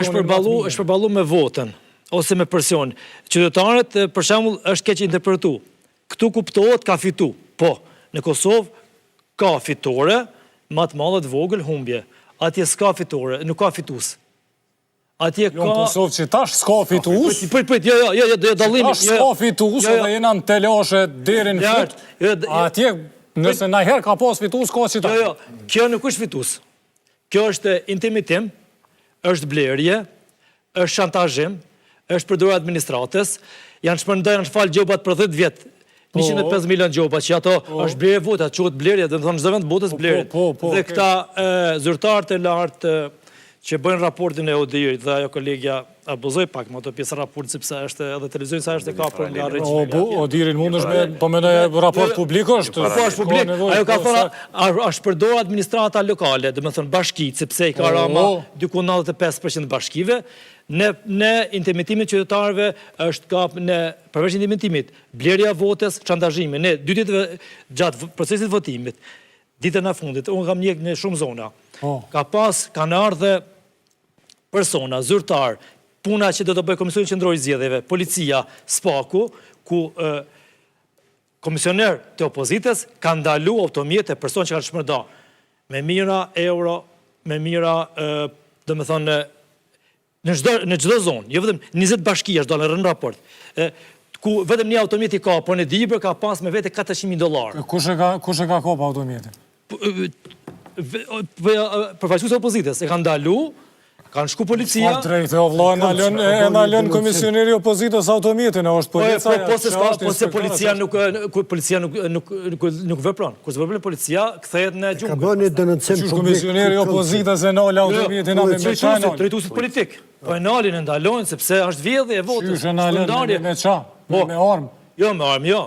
është përballu me votën, ose me presion. Qytetarët, për shembull, është keq interpretu. Këtu kuptohet ka fitu. Po, në Kosovë ka fitore, më të madhe të vogël humbje. Atje s'ka fitore, nuk ka fitus. Atje ka... Jo, në Kosovë që tash s'ka fitus. Jo, dallimi. Tash s'ka fitus, edhe jena në telashe deri në fit. Atje, nëse najher ka pas fitus, ka që ta. Jo, kjo nuk është fitus. Kjo është intimitim, është blerje, është shantazhim, është përdorje administratës, janë shfal gjobat për 10 vjet. 105 milion gjoba, që ato është blerje vota, quhet blerje, dhe më thonë çdo vend botës blerje. Dhe këta zyrtarët e lartë që bëjnë raportin e ODIR-it, dhe ajo kolegja abuzoj pak më të pjesë raportit, sepse është edhe televizion sa është e kapur nga regjimi. ODIR-in mund është me, po mendoj raport publik është. Po është publik, ajo ka thonë, është përdor administrata lokale, dhe më thonë bashkitë, sepse i ka rama diku 95% bashkive, në intimitimin qytetarëve është kap në përveç intimitimit, blerja votës, çantazhimi, në 2 ditëve gjatë procesit votimit, ditën e fundit, unë kam njek në shumë zona. Kanë ardhe persona, zyrtar, puna që do të bëjë Komisioni Qendror i Zgjedhjeve, policia, SPAKu, ku komisioner të opozitës kanë ndalu automjet e person që kanë shmërda me mijëra euro, me mijëra, do me thonë, në çdo zonë, jo vetëm 20 bashkia është dalë në rënd raport, ku vetëm një automjet i ka, por në Dibër ka pas me vete $400.000. Kush e ka kop automjetin? Përfaqësues e opozitës, e kanë ndalu, kanë shku policia... Çfarë drejtë o vëlla, e na lën komisioneri opozitës automjetin, është policia... Po se policia nuk vepron. Kur se vepron policia, kthehet në gjungë. Ka bënë denuncim publik. Komisioneri opozitës e nal automjetin, me çfarë? Drejtuesit politik. Po e nalin e ndalojnë, sepse është vjedhje e votës. Qysh e nalën me qa? Me armë? Jo, me armë, jo.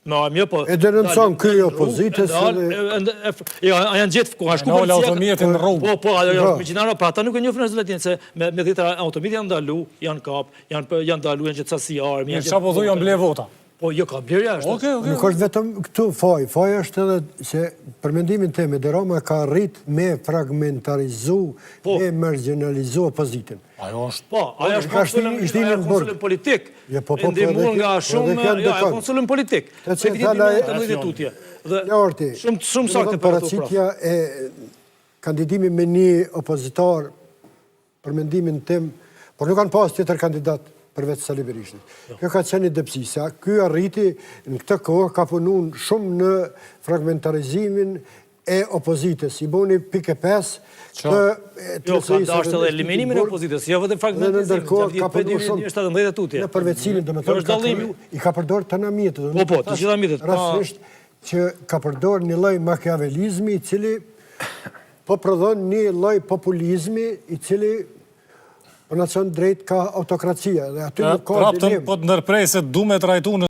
E denuncon këj opozitës... Janë gjithë, ku ka shku policia... automjetin në rrugë. Po, me gjinara, pa ata nuk e njofën e zletin, se me 10 automjetin janë ndalu, janë kap, janë ndalu, janë gjithë sasi armë... Qa po dhu janë ble vota? Po, jo, ka blerja është. Nuk është vetëm këtu faj. Faj është edhe që për mendimin teme, dhe Roma ka rrit me fragmentarizu, me marginalizu opozitin. Ajo është... Po, ajo është konsulën politik. Ndihmuar nga shumë... Ja, konsulën politik. Shumë sakte për ato paracitja e kandidimi me një opozitar, për mendimin tim, por nuk kanë pas tjetër kandidat përveç Sali Berishtit. Kjo ka qenë depsi, se ky arriti në këtë kohë ka punun shumë në fragmentarizimin e opozitës. I boni pike 5 të... Jo, ka dashtë edhe eliminimin e opozitës, jo vëtë fragmentarizimin. Në ndërkohë ka përdor shumë në përvecimin, dhe me thonë, i ka përdor të në mjetët. Po, të gjitha mjetët. Rasisht që ka përdor një lloj makiavelizmi, i cili po prodhon një lloj populizmi, i cili për në qënë drejt ka autokracia. Prapë të nërprej se du me trajtu në